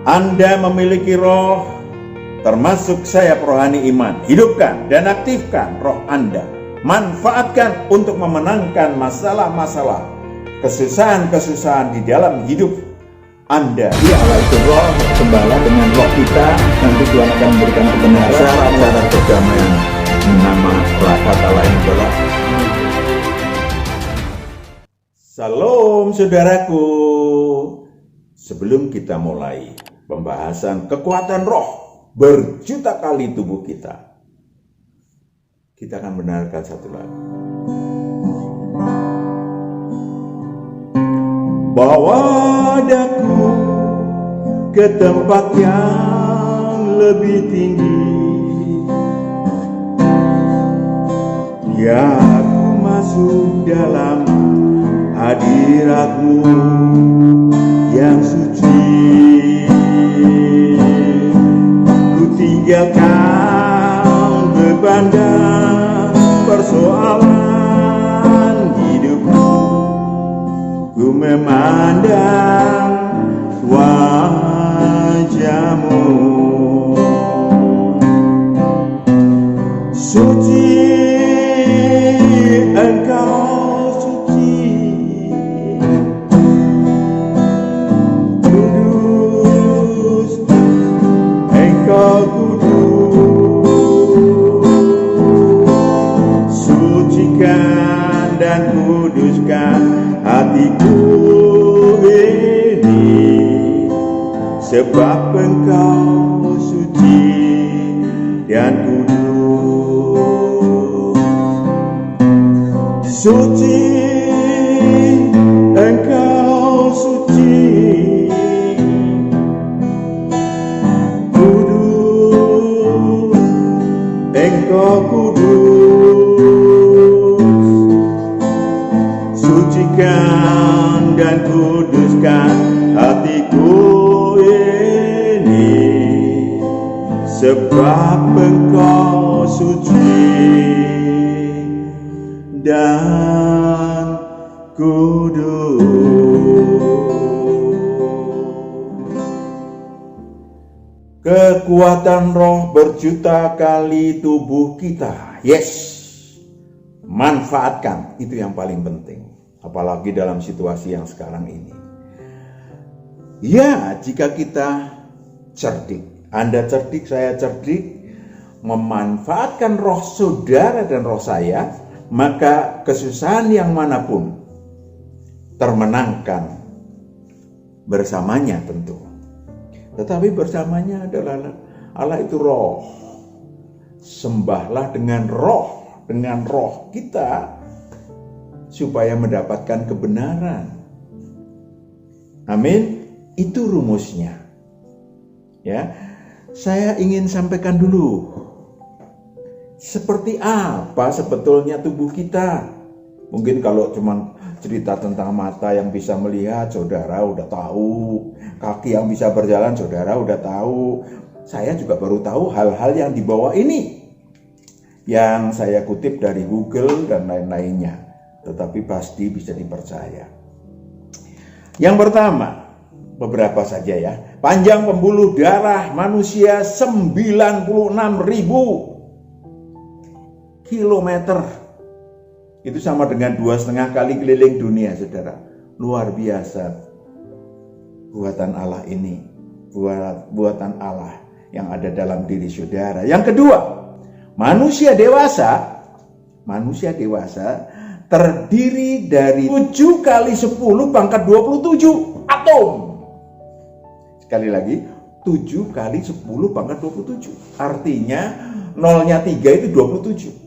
Anda memiliki roh, termasuk sayap rohani iman. Hidupkan dan aktifkan roh Anda. Manfaatkan untuk memenangkan masalah-masalah, kesusahan-kesusahan di dalam hidup Anda. Ya Allah itu roh, sembahlah dengan roh kita. Nanti Tuhan akan memberikan kebenaran, cara perdamaian. Nama kata lain adalah Salam saudaraku. Sebelum kita mulai pembahasan kekuatan roh berjuta kali tubuh kita akan mendengarkan satu lagu. Bawa daku ke tempat yang lebih tinggi, biar aku masuk dalam hadirat-Mu yang suci. Ku tinggalkan beban dan persoalan hidupku. Ku memandang wajah-Mu. Suci Engkau, suci. Kudus Engkau, kudus. Sucikan dan kuduskan hatiku ini, sebab Engkau suci dan kudus. Suci Engkau, suci. Kudus Engkau, kudus. Sucikan dan kuduskan hatiku ini, sebab Engkau suci dan kudus. Kekuatan roh berjuta kali tubuh kita. Yes. Manfaatkan, itu yang paling penting. Apalagi dalam situasi yang sekarang ini. Ya, jika kita cerdik, Anda cerdik, saya cerdik, memanfaatkan roh saudara dan roh saya, maka kesusahan yang manapun termenangkan bersamanya tentu. Tetapi bersamanya adalah Allah itu roh. Sembahlah dengan roh kita supaya mendapatkan kebenaran. Amin. Itu rumusnya. Ya. Saya ingin sampaikan dulu. Seperti apa sebetulnya tubuh kita? Mungkin kalau cuma cerita tentang mata yang bisa melihat, saudara udah tahu. Kaki yang bisa berjalan, saudara udah tahu. Saya juga baru tahu hal-hal yang di bawah ini, yang saya kutip dari Google dan lain-lainnya. Tetapi pasti bisa dipercaya. Yang pertama, beberapa saja ya. Panjang pembuluh darah manusia 96.000 kilometer. Itu sama dengan 2,5 kali keliling dunia, saudara. Luar biasa buatan Allah ini. Buatan Allah yang ada dalam diri saudara. Yang kedua, manusia dewasa terdiri dari 7 kali 10 pangkat 27 atom. Sekali lagi, 7 kali 10 pangkat 27. Artinya, nolnya 3 itu 27.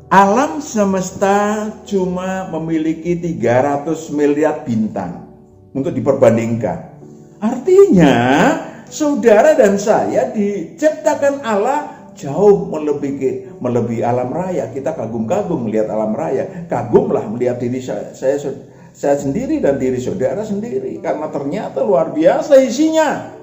Alam semesta cuma memiliki 300 miliar bintang untuk diperbandingkan. Artinya, saudara dan saya diciptakan Allah jauh melebihi alam raya. Kita kagum-kagum melihat alam raya. Kagumlah melihat diri saya sendiri dan diri saudara sendiri. Karena ternyata luar biasa isinya.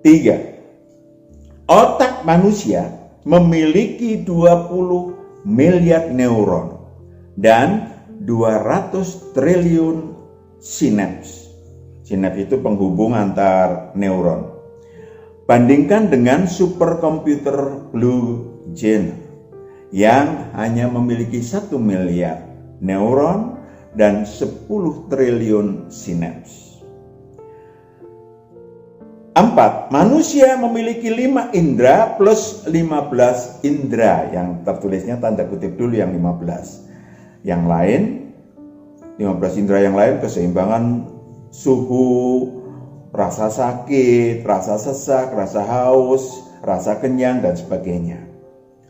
3. Otak manusia memiliki 20 miliar neuron dan 200 triliun sinaps. Sinaps itu penghubung antar neuron. Bandingkan dengan superkomputer Blue Gene yang hanya memiliki 1 miliar neuron dan 10 triliun sinaps. 4. Manusia memiliki 5 indera plus 15 indera, yang tertulisnya tanda kutip dulu yang 15. Yang lain, 15 indera yang lain keseimbangan suhu, rasa sakit, rasa sesak, rasa haus, rasa kenyang, dan sebagainya.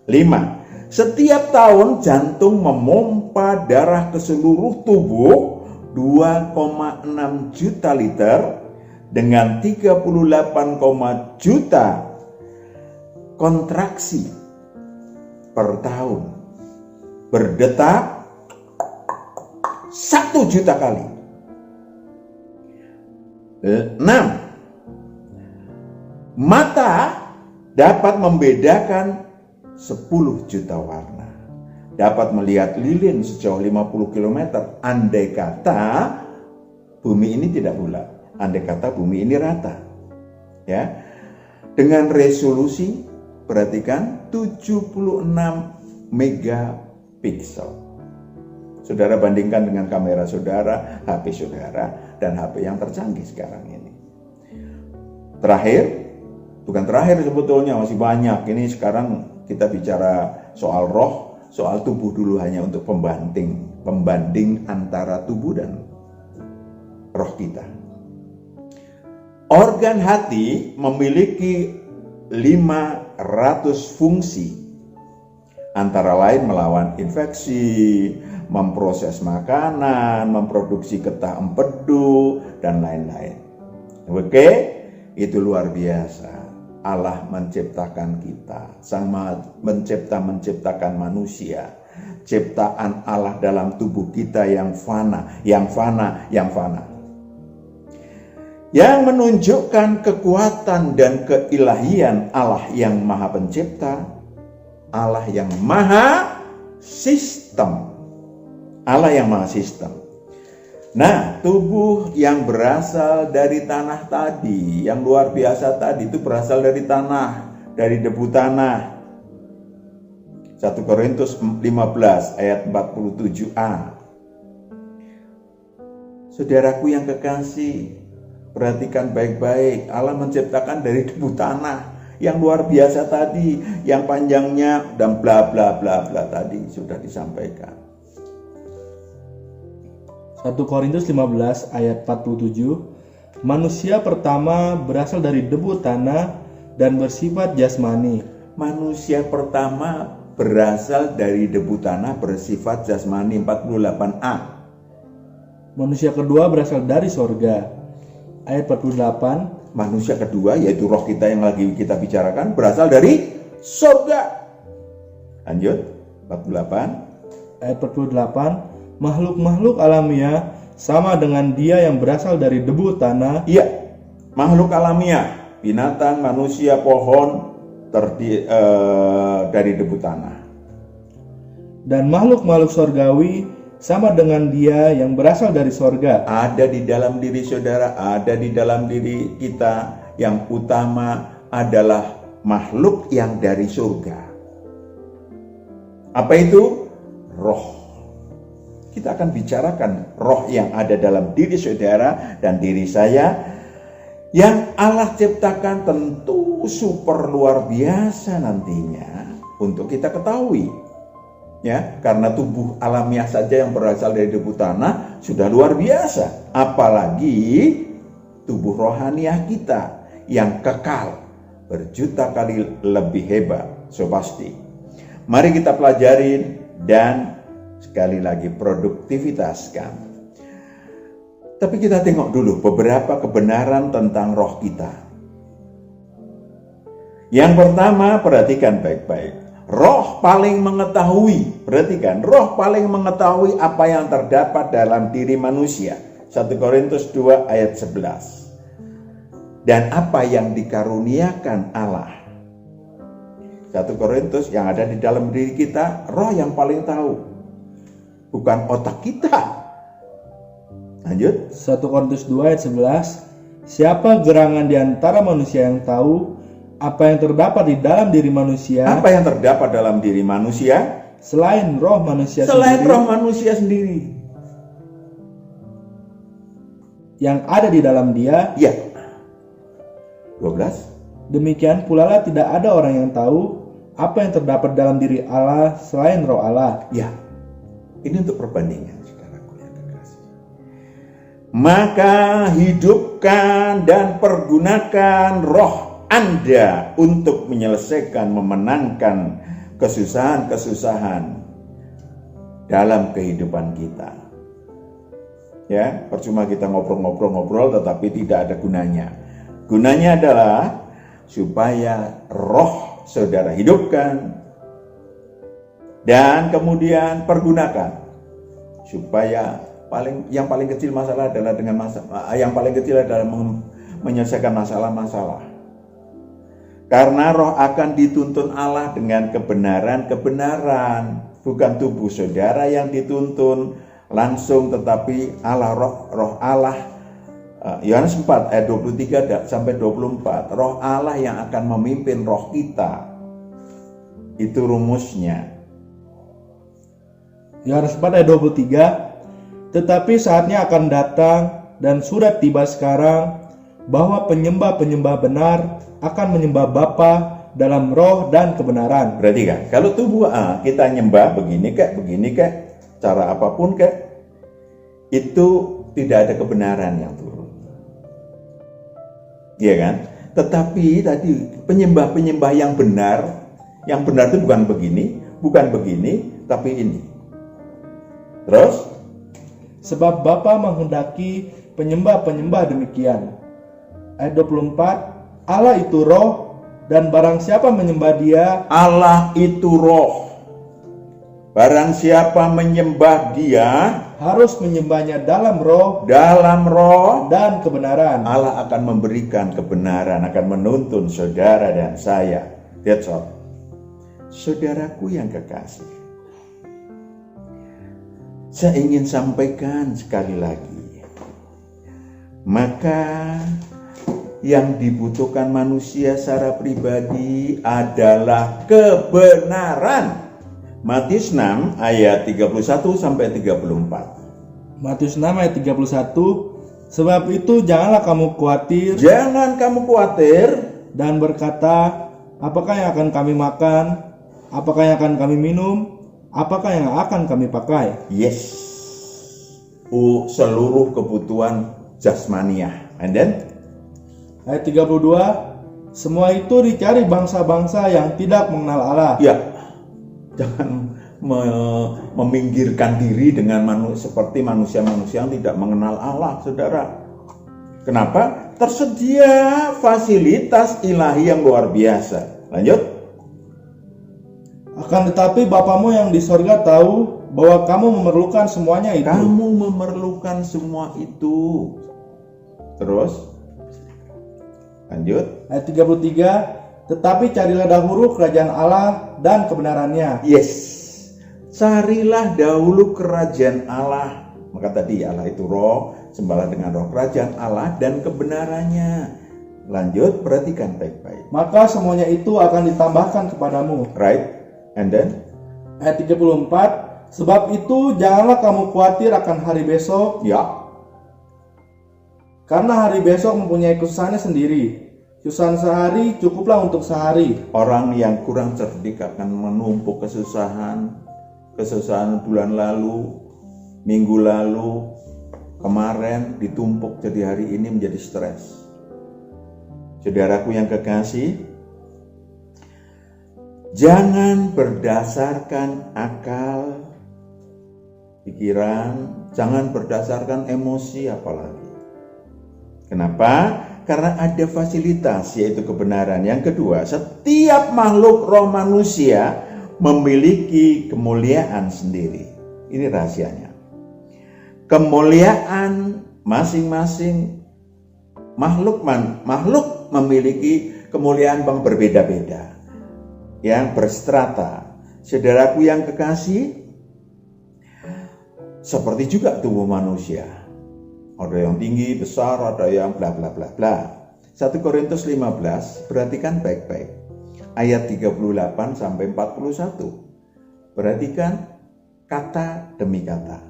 5. Setiap tahun jantung memompa darah ke seluruh tubuh 2,6 juta liter dengan 38, juta kontraksi per tahun. Berdetak 1 juta kali. 6. Mata dapat membedakan 10 juta warna. Dapat melihat lilin sejauh 50 km. Andai kata bumi ini tidak bulat. Andai kata bumi ini rata. Ya. Dengan resolusi, perhatikan, 76 megapiksel. Saudara bandingkan dengan kamera saudara, HP saudara, dan HP yang tercanggih sekarang ini. Terakhir, bukan terakhir sebetulnya, masih banyak. Ini sekarang kita bicara soal roh, soal tubuh dulu hanya untuk pembanding antara tubuh dan roh kita. Organ hati memiliki 500 fungsi, antara lain melawan infeksi, memproses makanan, memproduksi getah empedu, dan lain-lain. Oke, itu luar biasa. Allah menciptakan kita, Sang Maha menciptakan manusia. Ciptaan Allah dalam tubuh kita yang fana. Yang menunjukkan kekuatan dan keilahian Allah yang Maha Pencipta, Allah yang Maha Sistem. Allah yang Maha Sistem. Nah, tubuh yang berasal dari tanah tadi, yang luar biasa tadi, itu berasal dari tanah, dari debu tanah. 1 Korintus 15 ayat 47a. Saudaraku yang kekasih, perhatikan baik-baik. Allah menciptakan dari debu tanah yang luar biasa tadi, yang panjangnya dan bla bla bla bla tadi sudah disampaikan. 1 Korintus 15 ayat 47, manusia pertama berasal dari debu tanah dan bersifat jasmani. Manusia pertama berasal dari debu tanah bersifat jasmani, 48a. Manusia kedua berasal dari sorga, ayat 48. Manusia kedua, yaitu roh kita yang lagi kita bicarakan, berasal dari sorga. Lanjut, 48. Ayat 48. Makhluk-makhluk alamiah sama dengan dia yang berasal dari debu tanah. Iya, makhluk alamiah, binatang, manusia, pohon, dari debu tanah. Dan makhluk-makhluk sorgawi sama dengan dia yang berasal dari sorga. Ada di dalam diri saudara, ada di dalam diri kita. Yang utama adalah makhluk yang dari surga. Apa itu? Roh. Kita akan bicarakan roh yang ada dalam diri saudara dan diri saya, yang Allah ciptakan tentu super luar biasa nantinya untuk kita ketahui. Ya, karena tubuh alamiah saja yang berasal dari debu tanah sudah luar biasa, apalagi tubuh rohaniah kita yang kekal berjuta kali lebih hebat. So pasti. Mari kita pelajarin dan sekali lagi produktivitaskan. Tapi kita tengok dulu beberapa kebenaran tentang roh kita. Yang pertama, perhatikan baik-baik. Roh paling mengetahui, perhatikan, roh paling mengetahui apa yang terdapat dalam diri manusia. 1 Korintus 2 ayat 11. Dan apa yang dikaruniakan Allah. 1 Korintus yang ada di dalam diri kita, roh yang paling tahu. Bukan otak kita. Lanjut. 1 Korintus 2 ayat 11. Siapa gerangan di antara manusia yang tahu apa yang terdapat di dalam diri manusia Apa yang terdapat dalam diri manusia selain roh manusia selain sendiri roh manusia sendiri? yang ada di dalam dia? Ya. 12. Demikian pula lah tidak ada orang yang tahu apa yang terdapat dalam diri Allah selain roh Allah. Ya. Ini untuk perbandingan, saudaraku yang kekasih. Maka hidupkan dan pergunakan roh Anda untuk menyelesaikan, memenangkan kesusahan-kesusahan dalam kehidupan kita. Ya, percuma kita ngobrol-ngobrol tetapi tidak ada gunanya. Gunanya adalah supaya roh saudara hidupkan dan kemudian pergunakan supaya yang paling kecil masalah adalah menyelesaikan masalah-masalah. Karena roh akan dituntun Allah dengan kebenaran, bukan tubuh saudara yang dituntun langsung, tetapi Allah, roh Allah. Yohanes 4 ayat 23 sampai 24, roh Allah yang akan memimpin roh kita. Itu rumusnya. Yohanes 4 ayat 23. Tetapi saatnya akan datang dan sudah tiba sekarang bahwa penyembah-penyembah benar akan menyembah Bapa dalam roh dan kebenaran. Berarti kan, kalau tubuh kita nyembah begini kek, cara apapun kek, itu tidak ada kebenaran yang turun. Iya kan? Tetapi tadi penyembah-penyembah yang benar itu bukan begini, tapi ini. Terus? Sebab Bapa menghendaki penyembah-penyembah demikian. Ayat 24, Allah itu roh, dan barang siapa menyembah dia, Allah itu roh. Barang siapa menyembah dia, harus menyembahnya dalam roh dan kebenaran. Allah akan memberikan kebenaran, akan menuntun saudara dan saya. That's all. Saudaraku yang kekasih, saya ingin sampaikan sekali lagi, maka yang dibutuhkan manusia secara pribadi adalah kebenaran. Matius 6 ayat 31 sampai 34. Matius 6 ayat 31. Sebab itu jangan kamu khawatir dan berkata, apakah yang akan kami makan? Apakah yang akan kami minum? Apakah yang akan kami pakai? Yes. Seluruh kebutuhan jasmaniah. And then ayat 32. Semua itu dicari bangsa-bangsa yang tidak mengenal Allah. Ya. Jangan meminggirkan diri dengan seperti manusia-manusia yang tidak mengenal Allah, saudara. Kenapa? Tersedia fasilitas ilahi yang luar biasa. Lanjut. Akan tetapi Bapamu yang di sorga tahu bahwa kamu memerlukan semuanya itu. Kamu memerlukan semua itu. Terus. Lanjut. Ayat 33. Tetapi carilah dahulu kerajaan Allah dan kebenarannya. Yes. Carilah dahulu kerajaan Allah. Maka tadi Allah itu roh, sembahlah dengan roh, kerajaan Allah dan kebenarannya. Lanjut, perhatikan baik-baik. Maka semuanya itu akan ditambahkan kepadamu. Right. And then ayat 34. Sebab itu janganlah kamu khawatir akan hari besok. Ya. Karena hari besok mempunyai kesusahannya sendiri. Kesusahan sehari cukuplah untuk sehari. Orang yang kurang cerdik akan menumpuk kesusahan bulan lalu, minggu lalu, kemarin ditumpuk jadi hari ini menjadi stres. Saudaraku yang kekasih, jangan berdasarkan akal, pikiran, jangan berdasarkan emosi apalagi. Kenapa? Karena ada fasilitas, yaitu kebenaran. Yang kedua, setiap makhluk roh manusia memiliki kemuliaan sendiri. Ini rahasianya. Kemuliaan masing-masing makhluk memiliki kemuliaan yang berbeda-beda, yang berstrata. Saudaraku yang kekasih, seperti juga tubuh manusia. Ada yang tinggi, besar, ada yang bla bla bla bla. 1 Korintus 15, perhatikan baik-baik. Ayat 38 sampai 41. Perhatikan kata demi kata.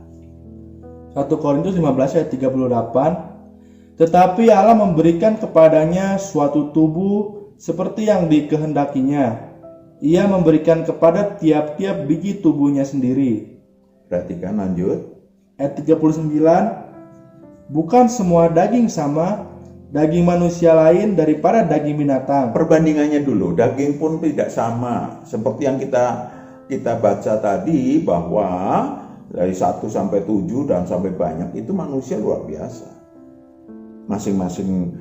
1 Korintus 15 ayat 38. Tetapi Allah memberikan kepadanya suatu tubuh seperti yang dikehendakinya. Ia memberikan kepada tiap-tiap biji tubuhnya sendiri. Perhatikan lanjut. Ayat 39. Bukan semua daging sama, daging manusia lain daripada daging binatang. Perbandingannya dulu, daging pun tidak sama. Seperti yang kita baca tadi bahwa dari 1 sampai 7 dan sampai banyak itu manusia luar biasa. Masing-masing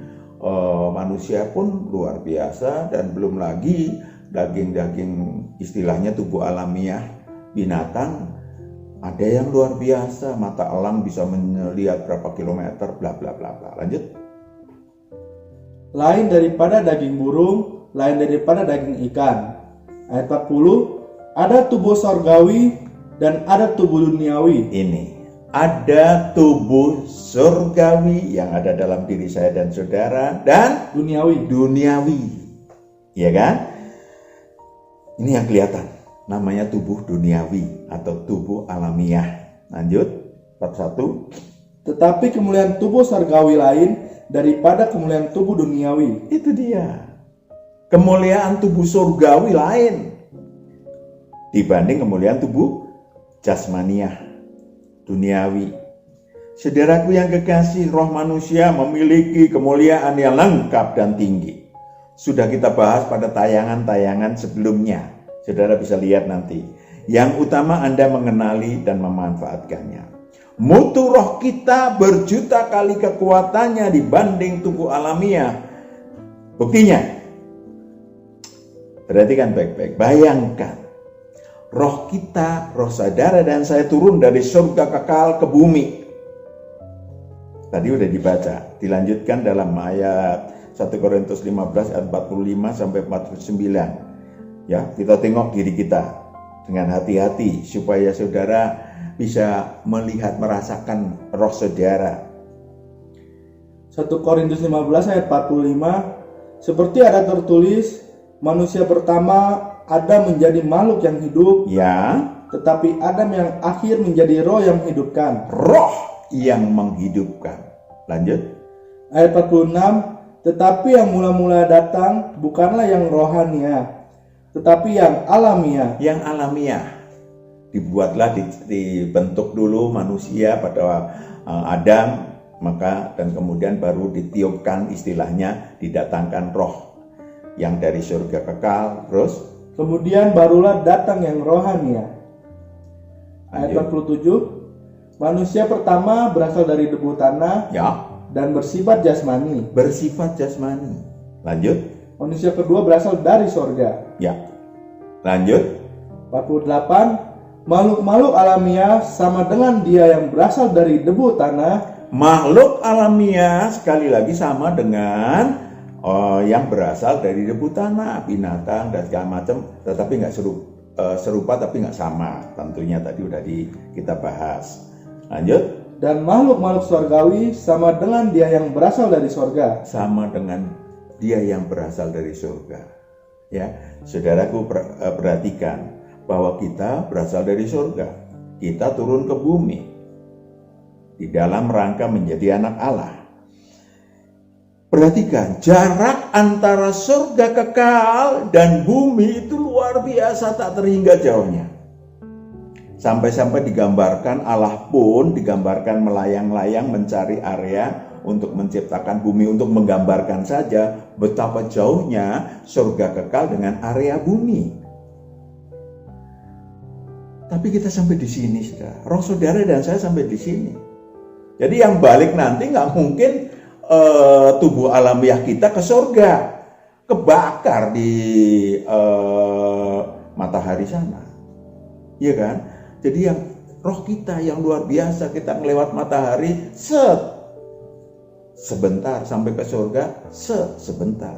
manusia pun luar biasa, dan belum lagi daging-daging istilahnya tubuh alamiah binatang. Ada yang luar biasa, mata elang bisa melihat berapa kilometer, bla bla bla bla. Lanjut. Lain daripada daging burung, lain daripada daging ikan. Ayat 40. Ada tubuh sorgawi dan ada tubuh duniawi. Ini ada tubuh surgawi yang ada dalam diri saya dan saudara, dan duniawi. Ya kan? Ini yang kelihatan. Namanya tubuh duniawi atau tubuh alamiah. Lanjut. 41. Tetapi kemuliaan tubuh sorgawi lain daripada kemuliaan tubuh duniawi. Itu dia. Kemuliaan tubuh surgawi lain dibanding kemuliaan tubuh jasmaniah, duniawi. Saudaraku yang kekasih, roh manusia memiliki kemuliaan yang lengkap dan tinggi. Sudah kita bahas pada tayangan-tayangan sebelumnya. Saudara bisa lihat nanti. Yang utama Anda mengenali dan memanfaatkannya. Mutu roh kita berjuta kali kekuatannya dibanding tubuh alamiah. Buktinya, perhatikan baik-baik. Bayangkan, roh kita, roh saudara dan saya turun dari surga kekal ke bumi. Tadi udah dibaca, dilanjutkan dalam ayat 1 Korintus 15 ayat 45 sampai 49. Ya, kita tengok diri kita dengan hati-hati supaya saudara bisa melihat, merasakan roh saudara. 1 Korintus 15 ayat 45. Seperti ada tertulis, manusia pertama Adam menjadi makhluk yang hidup, Ya, tetapi Adam yang akhir menjadi roh yang menghidupkan. roh yang menghidupkan. Lanjut. Ayat 46. Tetapi yang mula-mula datang bukanlah yang rohania, tetapi yang alamiah. Yang alamiah. Dibuatlah, dibentuk dulu manusia pada Adam, maka dan kemudian baru ditiupkan, istilahnya didatangkan roh yang dari surga kekal. Terus Kemudian barulah datang yang rohania. Ayat lanjut. 47. Manusia pertama berasal dari debu tanah Ya, dan bersifat jasmani. bersifat jasmani. Lanjut. Manusia kedua berasal dari sorga. Ya. Lanjut. 48. Makhluk-makhluk alamiah sama dengan dia yang berasal dari debu tanah. Makhluk alamiah sekali lagi sama dengan yang berasal dari debu tanah, binatang dan segala macam, tetapi nggak serupa tapi nggak sama. Tentunya tadi udah kita bahas. Lanjut. Dan makhluk-makhluk sorgawi sama dengan dia yang berasal dari sorga. Sama dengan dia yang berasal dari surga. Ya, saudaraku, perhatikan bahwa kita berasal dari surga. Kita turun ke bumi di dalam rangka menjadi anak Allah. Perhatikan, jarak antara surga kekal dan bumi itu luar biasa, tak terhingga jauhnya. Sampai-sampai digambarkan, Allah pun digambarkan melayang-layang mencari area untuk menciptakan bumi, untuk menggambarkan saja betapa jauhnya surga kekal dengan area bumi. Tapi kita sampai di sini, saudara. Roh saudara dan saya sampai di sini. Jadi yang balik nanti nggak mungkin tubuh alamiah kita ke surga, kebakar di matahari sana, iya kan? Jadi yang roh kita yang luar biasa, kita ngelewat matahari sebentar, sampai ke surga sebentar.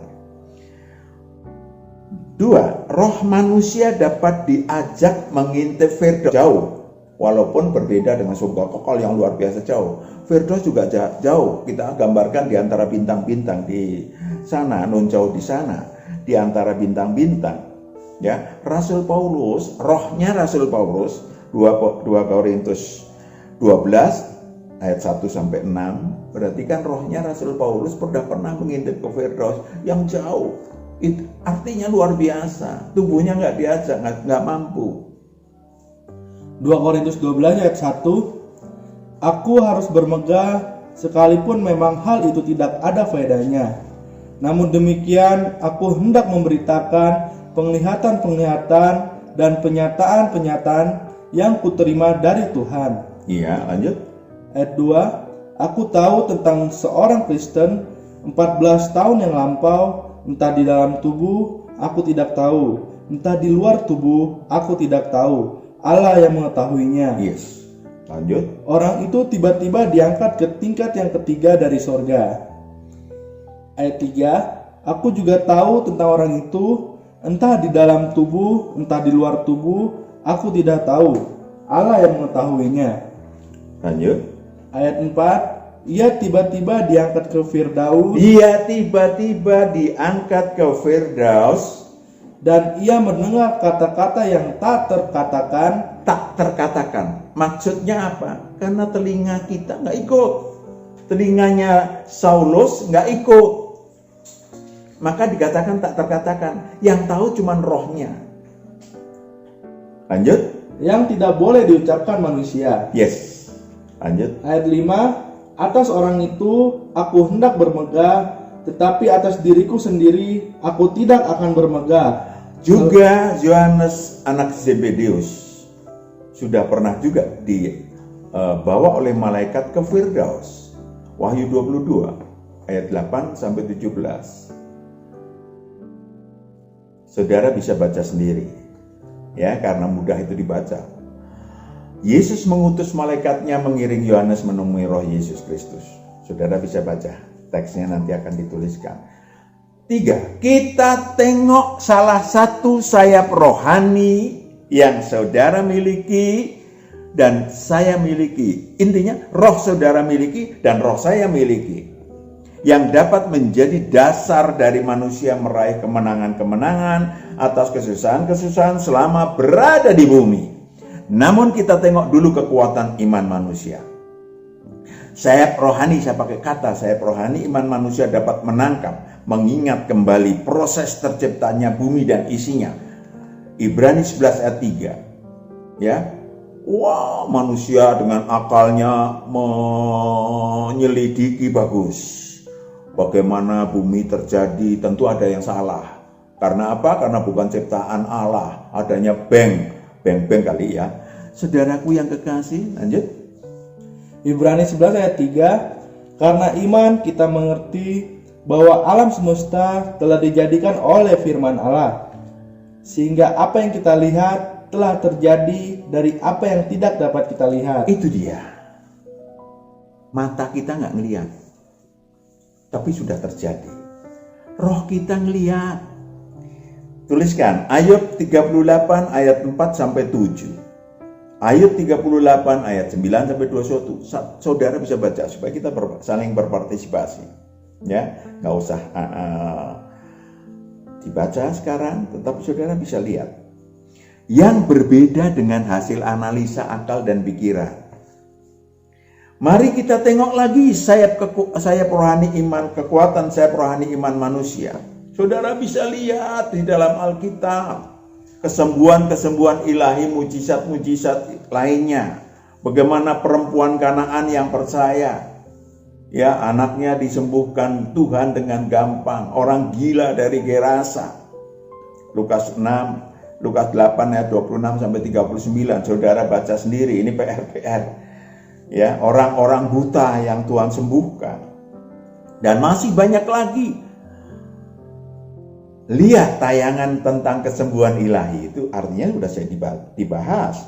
2. Roh manusia dapat diajak mengintip jauh. Walaupun berbeda dengan surga kekal yang luar biasa jauh. Firdaus juga jauh. Kita gambarkan di antara bintang-bintang di sana, nun jauh di sana, di antara bintang-bintang. Ya, Rasul Paulus, rohnya Rasul Paulus 2 Korintus 12 ayat 1 sampai 6. Berarti kan rohnya Rasul Paulus pernah mengintip ke Firdaus yang jauh. Itu artinya luar biasa. Tubuhnya nggak diajak, nggak mampu. 2 Korintus 12 ayat 1, aku harus bermegah sekalipun memang hal itu tidak ada faedahnya. Namun demikian aku hendak memberitakan penglihatan-penglihatan dan penyataan-penyataan yang kuterima dari Tuhan. Iya, lanjut. Ayat 2, aku tahu tentang seorang Kristen 14 tahun yang lampau, entah di dalam tubuh aku tidak tahu, entah di luar tubuh aku tidak tahu. Allah yang mengetahuinya. Yes. Lanjut. Orang itu tiba-tiba diangkat ke tingkat yang ketiga dari sorga. Ayat 3, aku juga tahu tentang orang itu, entah di dalam tubuh, entah di luar tubuh, aku tidak tahu. Allah yang mengetahuinya. Lanjut. Ayat 4, ia tiba-tiba diangkat ke Firdaus. Dia tiba-tiba diangkat ke Firdaus. Dan ia mendengar kata-kata yang tak terkatakan. Tak terkatakan. Maksudnya apa? Karena telinga kita nggak ikut. Telinganya Saulus nggak ikut. Maka dikatakan tak terkatakan. Yang tahu cuman rohnya. Lanjut. Yang tidak boleh diucapkan manusia. Yes. Lanjut. Ayat 5, atas orang itu aku hendak bermegah, tetapi atas diriku sendiri aku tidak akan bermegah. Juga Yohanes anak Zebedeus sudah pernah juga dibawa oleh malaikat ke Firdaus. Wahyu 22 ayat 8 sampai 17. Saudara bisa baca sendiri. Ya, karena mudah itu dibaca. Yesus mengutus malaikatnya mengiring Yohanes menemui roh Yesus Kristus. Saudara bisa baca. Teksnya nanti akan dituliskan. 3. Kita tengok salah satu sayap rohani yang saudara miliki dan saya miliki. Intinya roh saudara miliki dan roh saya miliki. Yang dapat menjadi dasar dari manusia meraih kemenangan-kemenangan atas kesusahan-kesusahan selama berada di bumi. Namun kita tengok dulu kekuatan iman manusia. Sayap rohani, saya pakai kata sayap rohani, iman manusia dapat menangkap, mengingat kembali proses terciptanya bumi dan isinya. Ibrani 11 ayat 3. Ya. Wah, manusia dengan akalnya menyelidiki bagus. Bagaimana bumi terjadi, tentu ada yang salah. Karena apa? Karena bukan ciptaan Allah, adanya beng kali ya. Saudaraku yang kekasih, lanjut. Ibrani 11 ayat 3, karena iman kita mengerti bahwa alam semesta telah dijadikan oleh firman Allah, sehingga apa yang kita lihat telah terjadi dari apa yang tidak dapat kita lihat. Itu dia. Mata kita nggak ngelihat, tapi sudah terjadi. Roh kita ngelihat. Tuliskan Ayub 38 ayat 4 sampai 7. Ayub 38 ayat 9 sampai 21. Saudara bisa baca supaya kita saling berpartisipasi. Ya, nggak usah dibaca sekarang, tetapi saudara bisa lihat. Yang berbeda dengan hasil analisa akal dan pikiran. Mari kita tengok lagi sayap rohani iman, kekuatan sayap rohani iman manusia. Saudara bisa lihat di dalam Alkitab. Kesembuhan-kesembuhan ilahi, mujizat-mujizat lainnya. Bagaimana perempuan Kanaan yang percaya. Ya, anaknya disembuhkan Tuhan dengan gampang. Orang gila dari Gerasa. Lukas 8 ayat 26 sampai 39. Saudara baca sendiri, ini PR. Ya, orang-orang buta yang Tuhan sembuhkan. Dan masih banyak lagi. Lihat tayangan tentang kesembuhan ilahi itu artinya sudah saya dibahas.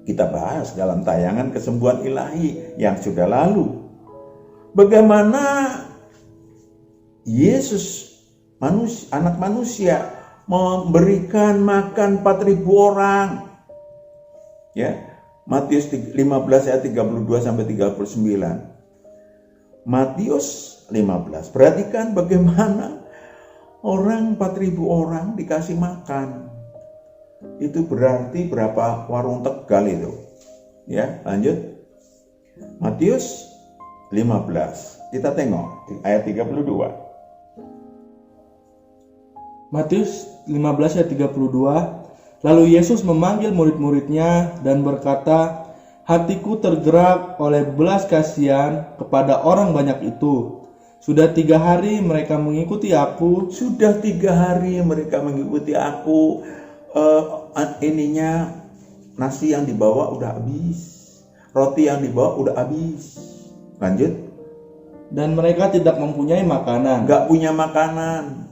Kita bahas dalam tayangan kesembuhan ilahi yang sudah lalu. Bagaimana Yesus anak manusia memberikan makan 4.000 orang. Ya, Matius 15 ayat 32 sampai 39. Matius 15. Perhatikan bagaimana orang 4.000 orang dikasih makan. Itu berarti berapa warung Tegal itu? Ya, lanjut. Matius 15. Kita tengok ayat 32. Matius 15 ayat 32. Lalu Yesus memanggil murid-muridnya dan berkata, hatiku tergerak oleh belas kasihan kepada orang banyak itu. Sudah 3 hari mereka mengikuti aku. Sudah 3 hari mereka mengikuti aku. Nasi yang dibawa udah habis. Roti yang dibawa udah habis. Lanjut. Dan mereka tidak mempunyai makanan. Nggak punya makanan.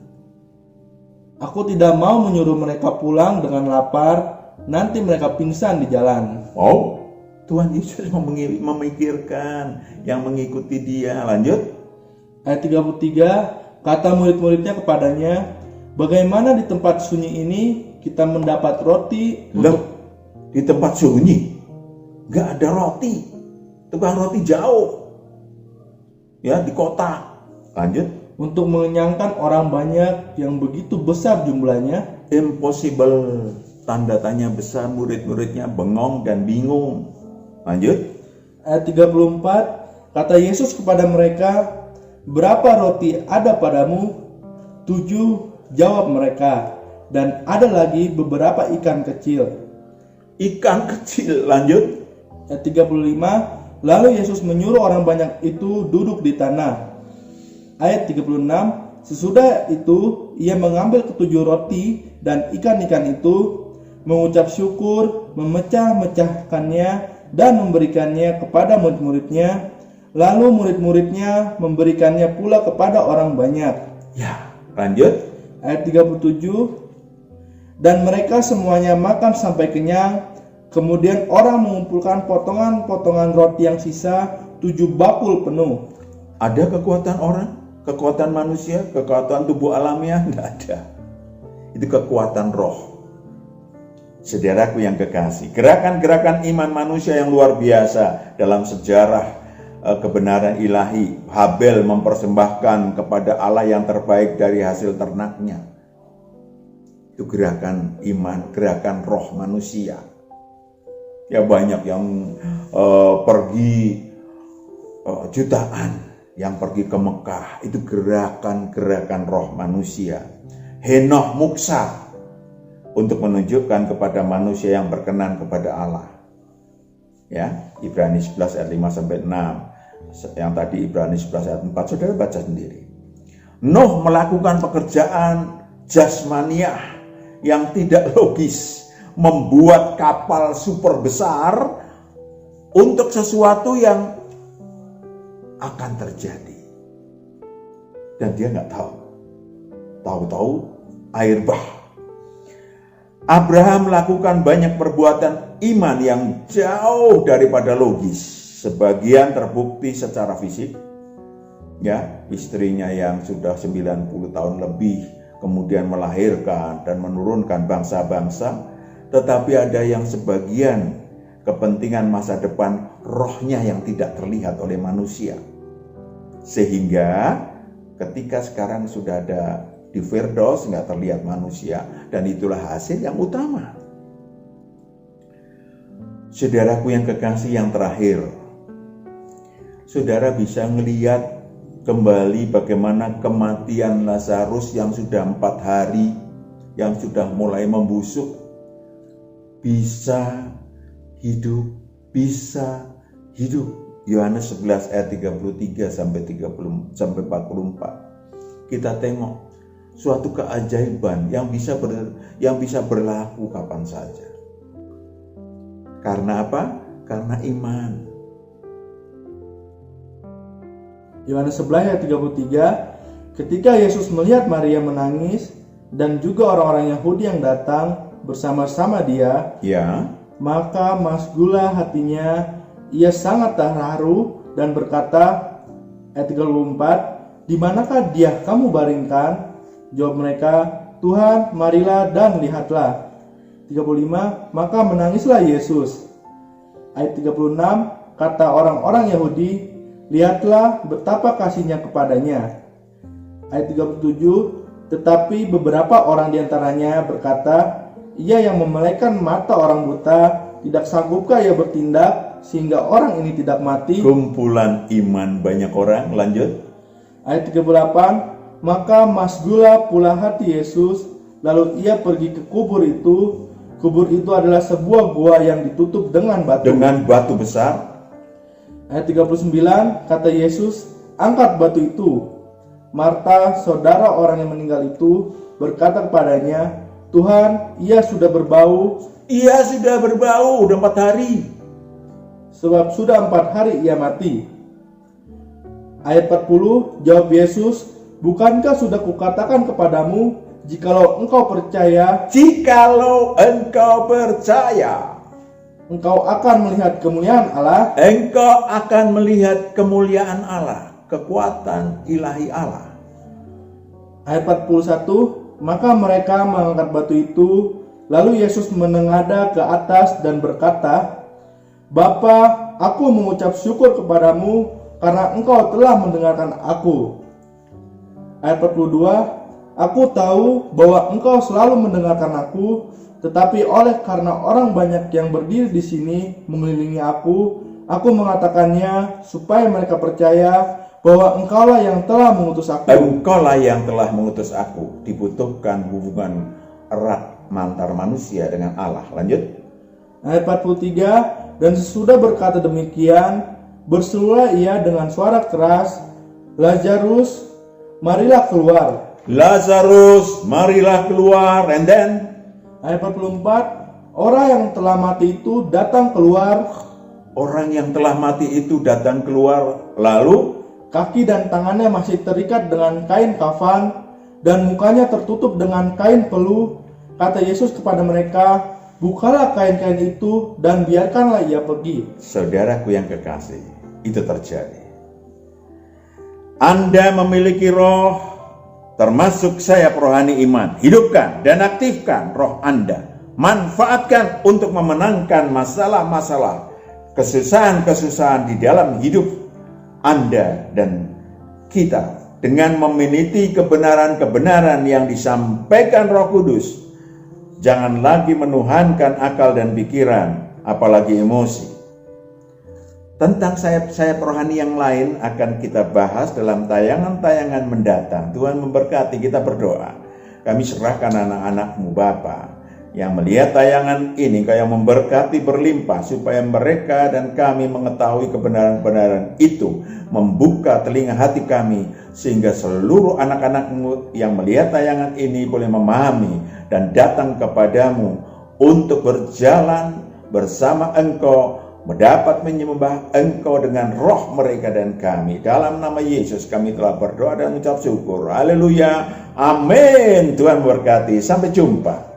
Aku tidak mau menyuruh mereka pulang dengan lapar, nanti mereka pingsan di jalan. Oh, Tuhan Yesus memikirkan yang mengikuti dia. Lanjut. Ayat 33, kata murid-muridnya kepadanya, bagaimana di tempat sunyi ini kita mendapat roti Di tempat sunyi nggak ada roti. Tukang roti jauh. Ya, di kota. Lanjut. untuk mengenyangkan orang banyak yang begitu besar jumlahnya? Impossible. Tanda tanya besar, murid-muridnya bengong dan bingung. Lanjut. Ayat 34, kata Yesus kepada mereka, berapa roti ada padamu? 7, jawab mereka. Dan ada lagi beberapa ikan kecil. Ikan kecil. Lanjut. Ayat 35, lalu Yesus menyuruh orang banyak itu duduk di tanah. Ayat 36, sesudah itu ia mengambil 7 roti dan ikan-ikan itu, mengucap syukur, memecah-mecahkannya dan memberikannya kepada murid-muridnya. Lalu murid-muridnya memberikannya pula kepada orang banyak. Ya, lanjut. Ayat 37, dan mereka semuanya makan sampai kenyang. Kemudian orang mengumpulkan potongan-potongan roti yang sisa 7 bakul penuh. Ada kekuatan orang? Kekuatan manusia? Kekuatan tubuh alamiah? Tidak ada. Itu kekuatan roh. Saudaraku yang kekasih, gerakan-gerakan iman manusia yang luar biasa dalam sejarah kebenaran ilahi. Habel mempersembahkan kepada Allah yang terbaik dari hasil ternaknya. Itu gerakan iman, gerakan roh manusia. Ya, banyak yang pergi jutaan yang pergi ke Mekah. Itu gerakan-gerakan roh manusia. Henoh muksa untuk menunjukkan kepada manusia yang berkenan kepada Allah. Ya, Ibrani 11 ayat 5 sampai 6. Yang tadi Ibrani 11 ayat 4, saudara baca sendiri. Nuh melakukan pekerjaan jasmaniah yang tidak logis, membuat kapal super besar untuk sesuatu yang akan terjadi. Dan dia nggak tahu. Tahu-tahu air bah. Abraham melakukan banyak perbuatan iman yang jauh daripada logis. Sebagian terbukti secara fisik. Ya, istrinya yang sudah 90 tahun lebih kemudian melahirkan dan menurunkan bangsa-bangsa. Tetapi ada yang sebagian kepentingan masa depan rohnya yang tidak terlihat oleh manusia. Sehingga ketika sekarang sudah ada di Firdaus nggak terlihat manusia, dan itulah hasil yang utama. Saudaraku yang kekasih yang terakhir, saudara bisa melihat kembali bagaimana kematian Lazarus yang sudah 4 hari, yang sudah mulai membusuk, bisa hidup. Yohanes 11 ayat 33 sampai 44. Kita tengok suatu keajaiban yang bisa berlaku kapan saja. Karena apa? Karena iman. Yohanes 11 ayat 33, ketika Yesus melihat Maria menangis dan juga orang-orang Yahudi yang datang bersama-sama dia, Ya. maka masgulah hatinya, ia sangat terharu dan berkata, ayat 34, di manakah dia kamu baringkan? Jawab mereka, Tuhan, marilah dan lihatlah. 35, maka menangislah Yesus. Ayat 36, kata orang-orang Yahudi, lihatlah betapa kasihnya kepadanya. Ayat 37, tetapi beberapa orang diantaranya berkata, ia yang memelekkan mata orang buta, tidak sanggupkah ia bertindak sehingga orang ini tidak mati? Kumpulan iman banyak orang. Lanjut. Ayat 38, maka masgulah pula hati Yesus, lalu ia pergi ke kubur itu. Kubur itu adalah sebuah gua yang ditutup dengan batu. Dengan batu besar. Ayat 39, kata Yesus, angkat batu itu. Marta, saudara orang yang meninggal itu, berkata kepadanya, Tuhan, ia sudah berbau. Ia sudah berbau, udah 4 hari. Sebab sudah 4 hari ia mati. Ayat 40, jawab Yesus, bukankah sudah kukatakan kepadamu, jikalau engkau percaya, engkau akan melihat kemuliaan Allah. Engkau akan melihat kemuliaan Allah, kekuatan ilahi Allah. Ayat 41, maka mereka mengangkat batu itu, lalu Yesus menengadah ke atas dan berkata, Bapa, aku mengucap syukur kepadamu karena engkau telah mendengarkan aku. Ayat 42, aku tahu bahwa engkau selalu mendengarkan aku, tetapi oleh karena orang banyak yang berdiri di sini mengelilingi aku mengatakannya supaya mereka percaya bahwa engkaulah yang telah mengutus aku. Engkaulah yang telah mengutus aku. Dibutuhkan hubungan erat antar manusia dengan Allah. Lanjut. Ayat 43, dan sesudah berkata demikian, berserulah ia dengan suara keras, Lazarus, marilah keluar. Lazarus, marilah keluar. And then Ayat 44, orang yang telah mati itu datang keluar. Orang yang telah mati itu datang keluar. Lalu Kaki dan tangannya masih terikat dengan kain kafan, dan mukanya tertutup dengan kain peluh. Kata Yesus kepada mereka, bukalah kain-kain itu dan biarkanlah ia pergi. saudaraku yang kekasih, itu terjadi. Anda memiliki roh, termasuk sayap rohani iman. Hidupkan dan aktifkan roh Anda. Manfaatkan untuk memenangkan masalah-masalah, kesusahan-kesusahan di dalam hidup Anda dan kita dengan memeniti kebenaran-kebenaran yang disampaikan Roh Kudus. Jangan lagi menuhankan akal dan pikiran, apalagi emosi. Tentang sayap-sayap rohani yang lain akan kita bahas dalam tayangan-tayangan mendatang. Tuhan memberkati, kita berdoa. Kami serahkan anak-anak-Mu Bapa yang melihat tayangan ini, Kau yang memberkati berlimpah supaya mereka dan kami mengetahui kebenaran-kebenaran itu, membuka telinga hati kami sehingga seluruh anak-anak-Mu yang melihat tayangan ini boleh memahami dan datang kepadamu untuk berjalan bersama Engkau, mendapat menyembah Engkau dengan roh mereka dan kami. Dalam nama Yesus kami telah berdoa dan mengucap syukur. Haleluya. Amin. Tuhan berkati. Sampai jumpa.